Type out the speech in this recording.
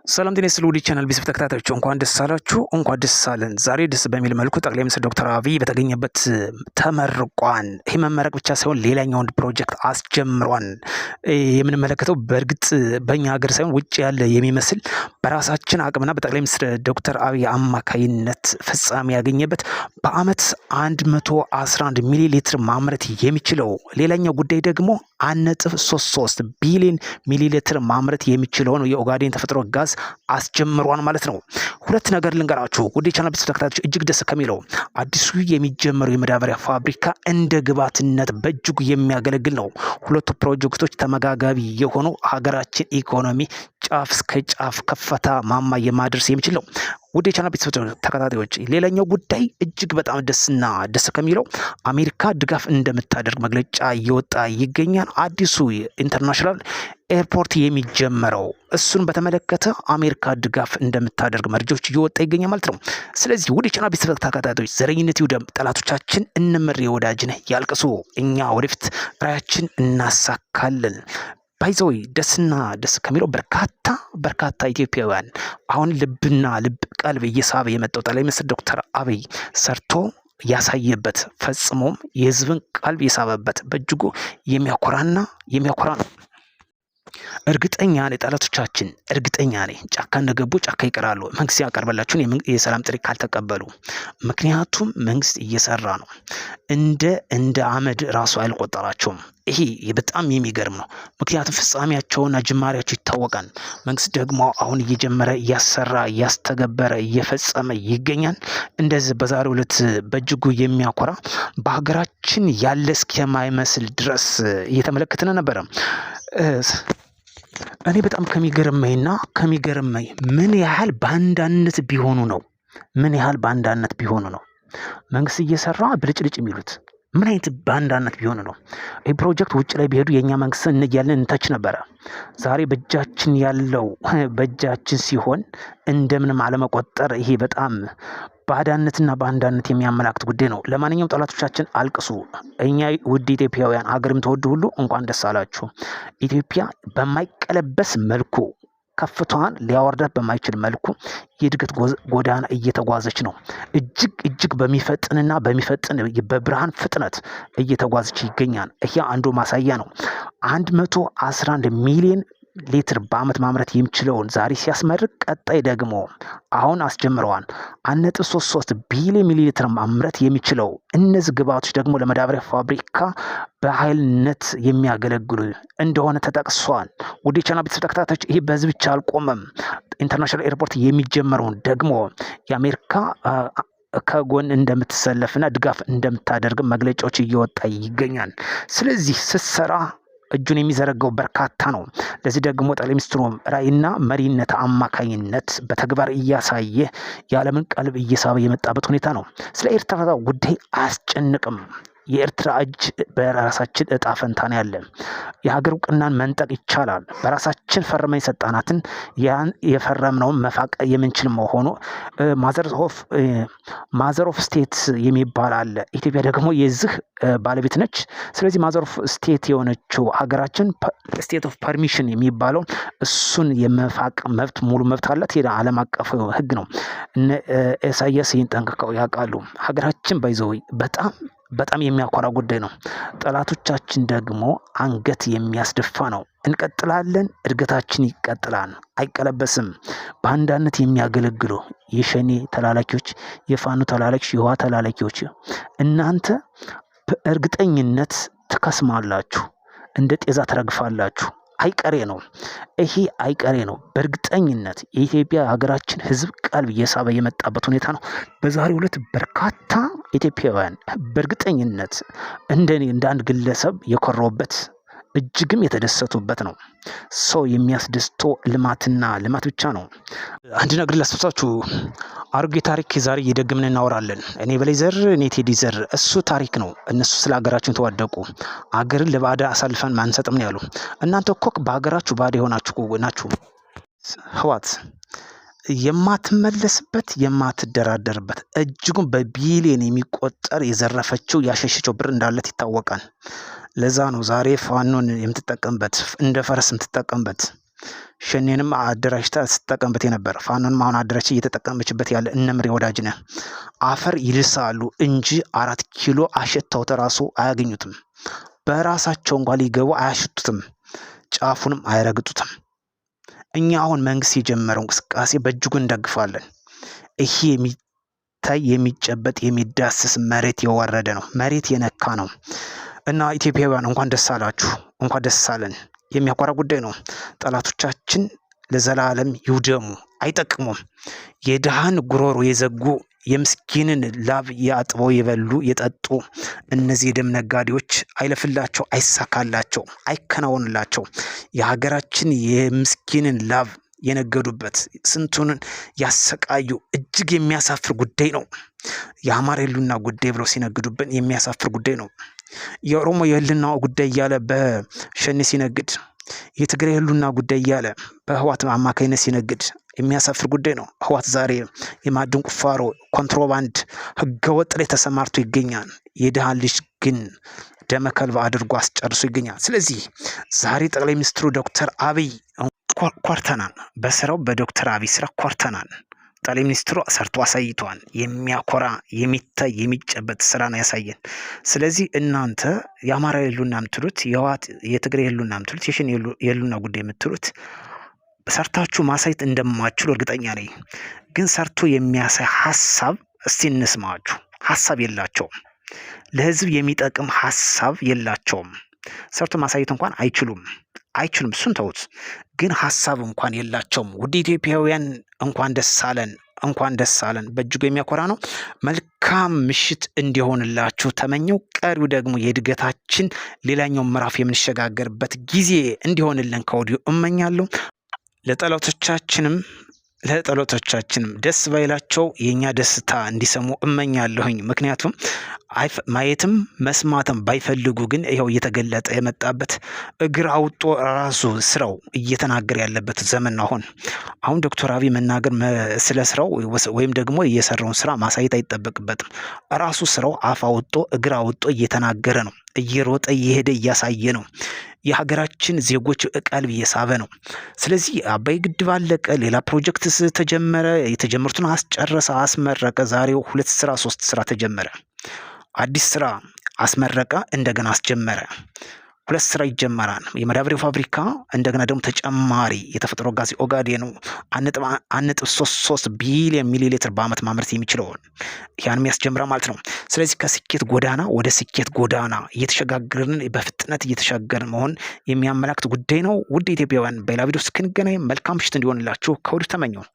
ሰላም ጤና ይስጥልኝ ውድ ቻናል ቤተሰብ ተከታታዮች እንኳን ደስ አላችሁ እንኳን ደስ አለን። ዛሬ ደስ በሚል መልኩ ጠቅላይ ሚኒስትር ዶክተር አብይ በተገኘበት ተመርቋን። ይህ መመረቅ ብቻ ሳይሆን ሌላኛውን ፕሮጀክት አስጀምሯን። የምንመለከተው በእርግጥ በእኛ ሀገር ሳይሆን ውጭ ያለ የሚመስል በራሳችን አቅምና በጠቅላይ ሚኒስትር ዶክተር አብይ አማካይነት ፍጻሜ ያገኘበት በአመት 111 ሚሊ ሊትር ማምረት የሚችለው ሌላኛው ጉዳይ ደግሞ 1.33 ቢሊዮን ሚሊ ሊትር ማምረት የሚችለውን የኦጋዴን ተፈጥሮ ጋዝ አስጀምሯን ማለት ነው። ሁለት ነገር ልንገራችሁ ውድ የቻናል ቤተሰብ ተከታታዮች፣ እጅግ ደስ ከሚለው አዲሱ የሚጀመረው የመዳበሪያ ፋብሪካ እንደ ግብዓትነት በእጅጉ የሚያገለግል ነው። ሁለቱ ፕሮጀክቶች ተመጋጋቢ የሆኑ ሀገራችን ኢኮኖሚ ጫፍ እስከ ጫፍ ከፍታ ማማ የማድረስ የሚችል ነው። ውድ የቻናል ቤተሰብ ተከታታዮች፣ ሌላኛው ጉዳይ እጅግ በጣም ደስ ከሚለው አሜሪካ ድጋፍ እንደምታደርግ መግለጫ እየወጣ ይገኛል። አዲሱ ኢንተርናሽናል ኤርፖርት የሚጀመረው እሱን በተመለከተ አሜሪካ ድጋፍ እንደምታደርግ መረጃዎች እየወጣ ይገኛል ማለት ነው። ስለዚህ ውድ የቻናል ቤተሰብ ተከታታዮች፣ ዘረኝነት ይውደም፣ ጠላቶቻችን እንምር፣ የወዳጅ ነህ ያልቅሱ፣ እኛ ወደፊት ራያችን እናሳካለን። ባይዘው ደስ ከሚለው በርካታ ኢትዮጵያውያን አሁን ልብና ልብ ቀልብ እየሳበ የመጣው ጠቅላይ ሚኒስትር ዶክተር አብይ ሰርቶ ያሳየበት ፈጽሞም የህዝብን ቀልብ የሳበበት በእጅጉ የሚያኮራ ነው። እርግጠኛ ነኝ ጠላቶቻችን እርግጠኛ ነኝ ጫካ እንደገቡ ጫካ ይቀራሉ። መንግስት ያቀርበላችሁን የሰላም ጥሪ ካልተቀበሉ፣ ምክንያቱም መንግስት እየሰራ ነው። እንደ አመድ ራሱ አልቆጠራቸውም። ይሄ በጣም የሚገርም ነው። ምክንያቱም ፍጻሜያቸውና ጅማሬያቸው ይታወቃል። መንግስት ደግሞ አሁን እየጀመረ እያሰራ እያስተገበረ እየፈጸመ ይገኛል። እንደዚህ በዛሬው ዕለት በእጅጉ የሚያኮራ በሀገራችን ያለ እስከማይመስል ድረስ እየተመለከትን ነበረ። እኔ በጣም ከሚገርመኝ ምን ያህል በአንዳነት ቢሆኑ ነው መንግስት እየሰራ ብልጭልጭ የሚሉት ምን አይነት በአንዳነት ቢሆኑ ነው? ይህ ፕሮጀክት ውጭ ላይ ቢሄዱ የኛ መንግስት እንያለን እንተች ነበረ። ዛሬ በእጃችን ያለው በእጃችን ሲሆን እንደምንም አለመቆጠር፣ ይሄ በጣም ባዳነትና በአንዳነት የሚያመላክት ጉዳይ ነው። ለማንኛውም ጠላቶቻችን አልቅሱ። እኛ ውድ ኢትዮጵያውያን ሀገርም ተወዱ ሁሉ እንኳን ደስ አላችሁ። ኢትዮጵያ በማይቀለበስ መልኩ ከፍታዋን ሊያወርዳት በማይችል መልኩ የእድገት ጎዳና እየተጓዘች ነው። እጅግ በሚፈጥን በብርሃን ፍጥነት እየተጓዘች ይገኛል። ይሄ አንዱ ማሳያ ነው። 111 ሚሊዮን ሊትር በአመት ማምረት የሚችለውን ዛሬ ሲያስመርቅ፣ ቀጣይ ደግሞ አሁን አስጀምረዋል 1.33 ቢሊዮን ሚሊ ሊትር ማምረት የሚችለው እነዚህ ግብዓቶች ደግሞ ለመዳበሪያ ፋብሪካ በኃይልነት የሚያገለግሉ እንደሆነ ተጠቅሷል። ውድ የቻናል ቤተሰብ ተከታታዮች፣ ይሄ በዚህ ብቻ አልቆመም። ኢንተርናሽናል ኤርፖርት የሚጀመረውን ደግሞ የአሜሪካ ከጎን እንደምትሰለፍና ድጋፍ እንደምታደርግ መግለጫዎች እየወጣ ይገኛል። ስለዚህ ስትሰራ እጁን የሚዘረጋው በርካታ ነው። ለዚህ ደግሞ ጠቅላይ ሚኒስትሩ ራዕይና መሪነት አማካኝነት በተግባር እያሳየ የዓለምን ቀልብ እየሳበ የመጣበት ሁኔታ ነው። ስለ ኤርትራ ጉዳይ አያስጨንቅም። የኤርትራ እጅ በራሳችን እጣ ፈንታ ነው ያለ። የሀገር እውቅናን መንጠቅ ይቻላል። በራሳችን ፈርመን የሰጣናትን ያን የፈረምነውን መፋቅ የምንችል መሆኑ ማዘር ኦፍ ስቴት የሚባል አለ። ኢትዮጵያ ደግሞ የዚህ ባለቤት ነች። ስለዚህ ማዘር ኦፍ ስቴት የሆነችው ሀገራችን ስቴት ኦፍ ፐርሚሽን የሚባለው እሱን የመፋቅ መብት ሙሉ መብት አላት። ሄዳ ዓለም አቀፍ ህግ ነው። ኢሳያስ ይህን ጠንቅቀው ያውቃሉ። ሀገራችን ባይዘው በጣም የሚያኮራ ጉዳይ ነው። ጠላቶቻችን ደግሞ አንገት የሚያስደፋ ነው። እንቀጥላለን። እድገታችን ይቀጥላል፣ አይቀለበስም። በአንዳነት የሚያገለግሉ የሸኔ ተላላኪዎች፣ የፋኖ ተላላኪዎች፣ የውሃ ተላላኪዎች እናንተ በእርግጠኝነት ትከስማላችሁ፣ እንደ ጤዛ ትረግፋላችሁ። አይቀሬ ነው። ይሄ አይቀሬ ነው። በእርግጠኝነት የኢትዮጵያ ሀገራችን ህዝብ ቀልብ እየሳበ የመጣበት ሁኔታ ነው። በዛሬው ዕለት በርካታ ኢትዮጵያውያን በእርግጠኝነት እንደ አንድ ግለሰብ የኮራውበት እጅግም የተደሰቱበት ነው። ሰው የሚያስደስተው ልማት ብቻ ነው። አንድ ነገር ላስታውሳችሁ፣ አሮጌ ታሪክ ዛሬ እየደገምን እናወራለን። እኔ በላይ ዘር፣ እኔ ቴዲ ዘር፣ እሱ ታሪክ ነው። እነሱ ስለ ሀገራችን ተዋደቁ። አገርን ለባዕዳ አሳልፈን ማንሰጥም ነው ያሉ። እናንተ እኮ በሀገራችሁ ባዕዳ የሆናችሁ ናችሁ። ህዋት የማትመለስበት የማትደራደርበት እጅጉን በቢሊዮን የሚቆጠር የዘረፈችው ያሸሸችው ብር እንዳለት ይታወቃል። ለዛ ነው ዛሬ ፋኖን የምትጠቀምበት እንደ ፈረስ የምትጠቀምበት። ሸኔንም አደራጅታ ስትጠቀምበት የነበር ፋኖንም አሁን አደራጅታ እየተጠቀመችበት ያለ እነምሬ ወዳጅነህ አፈር ይልሳሉ እንጂ 4 ኪሎ አሸታው ተራሱ አያገኙትም። በራሳቸው እንኳን ሊገቡ አያሽቱትም፣ ጫፉንም አይረግጡትም። እኛ አሁን መንግስት የጀመረው እንቅስቃሴ በእጅጉ እንደግፋለን። ይሄ የሚታይ የሚጨበጥ የሚዳስስ መሬት የወረደ ነው፣ መሬት የነካ ነው እና ኢትዮጵያውያን እንኳን ደስ አላችሁ፣ እንኳን ደስ አለን። የሚያኮራ ጉዳይ ነው። ጠላቶቻችን ለዘላለም ይውደሙ፣ አይጠቅሙም። የድሃን ጉሮሮ የዘጉ የምስኪንን ላብ ያጥበው የበሉ የጠጡ እነዚህ የደም ነጋዴዎች አይለፍላቸው፣ አይሳካላቸው፣ አይከናወንላቸው። የሀገራችን የምስኪንን ላብ የነገዱበት ስንቱን ያሰቃዩ እጅግ የሚያሳፍር ጉዳይ ነው። የአማራ የህልውና ጉዳይ ብለው ሲነግዱብን የሚያሳፍር ጉዳይ ነው። የኦሮሞ የህልውና ጉዳይ እያለ በሸኔ ሲነግድ፣ የትግራይ የህልውና ጉዳይ እያለ በህዋት አማካይነት ሲነግድ የሚያሳፍር ጉዳይ ነው። ህዋት ዛሬ የማዕድን ቁፋሮ ኮንትሮባንድ ህገወጥ ላይ ተሰማርቶ ይገኛል። የድሃ ልጅ ግን ደመከልባ አድርጎ አስጨርሶ ይገኛል። ስለዚህ ዛሬ ጠቅላይ ሚኒስትሩ ዶክተር አብይ ኮርተናል፣ በስራው በዶክተር አብይ ስራ ኮርተናል። ጠቅላይ ሚኒስትሩ ሰርቶ አሳይተዋል። የሚያኮራ የሚታይ የሚጨበጥ ስራ ነው ያሳየን። ስለዚህ እናንተ የአማራ የህልውና የምትሉት የህወሓት የትግራይ የህልውና የምትሉት የሸኔ የህልውና ጉዳይ የምትሉት ሰርታችሁ ማሳየት እንደማችሉ እርግጠኛ ነኝ። ግን ሰርቶ የሚያሳይ ሀሳብ እስቲ እንስማችሁ። ሀሳብ የላቸውም፣ ለህዝብ የሚጠቅም ሀሳብ የላቸውም። ሰርቶ ማሳየት እንኳን አይችሉም። እሱን ተውት። ግን ሀሳብ እንኳን የላቸውም። ውድ ኢትዮጵያውያን እንኳን ደስ አለን፣ እንኳን ደስ አለን። በእጅጉ የሚያኮራ ነው። መልካም ምሽት እንዲሆንላችሁ ተመኘው። ቀሪው ደግሞ የእድገታችን ሌላኛው ምዕራፍ የምንሸጋገርበት ጊዜ እንዲሆንልን ከወዲሁ እመኛለሁ። ለጠላቶቻችንም ደስ ባይላቸው የኛ ደስታ እንዲሰሙ እመኛለሁኝ። ምክንያቱም ማየትም መስማትም ባይፈልጉ ግን ይኸው እየተገለጠ የመጣበት እግር አውጦ ራሱ ስራው እየተናገረ ያለበት ዘመን ነው። አሁን ዶክተር አብይ መናገር ስለ ስራው ወይም ደግሞ የሰራውን ስራ ማሳየት አይጠበቅበትም። ራሱ ስራው አፍ አውጦ እግር አውጦ እየተናገረ ነው። እየሮጠ እየሄደ እያሳየ ነው። የሀገራችን ዜጎች ቀልብ እየሳበ ነው። ስለዚህ አባይ ግድብ አለቀ፣ ሌላ ፕሮጀክትስ ተጀመረ፣ የተጀመሩትን አስጨረሰ፣ አስመረቀ። ዛሬው 2 ስራ 3 ስራ ተጀመረ። አዲስ ስራ አስመረቀ፣ እንደገና አስጀመረ። 2 ስራ ይጀመራል። የማዳበሪያ ፋብሪካ፣ እንደገና ደግሞ ተጨማሪ የተፈጥሮ ጋዝ ኦጋዴኑ 1.33 ቢሊዮን ሚሊ ሊትር በአመት ማምረት የሚችለውን ያንም ያስጀምራ ማለት ነው። ስለዚህ ከስኬት ጎዳና ወደ ስኬት ጎዳና እየተሸጋገርን በፍጥነት እየተሻገርን መሆን የሚያመላክት ጉዳይ ነው። ውድ ኢትዮጵያውያን በሌላ ቪዲዮ እስክንገናኝ መልካም ምሽት እንዲሆንላችሁ ከወዲሁ ተመኘው።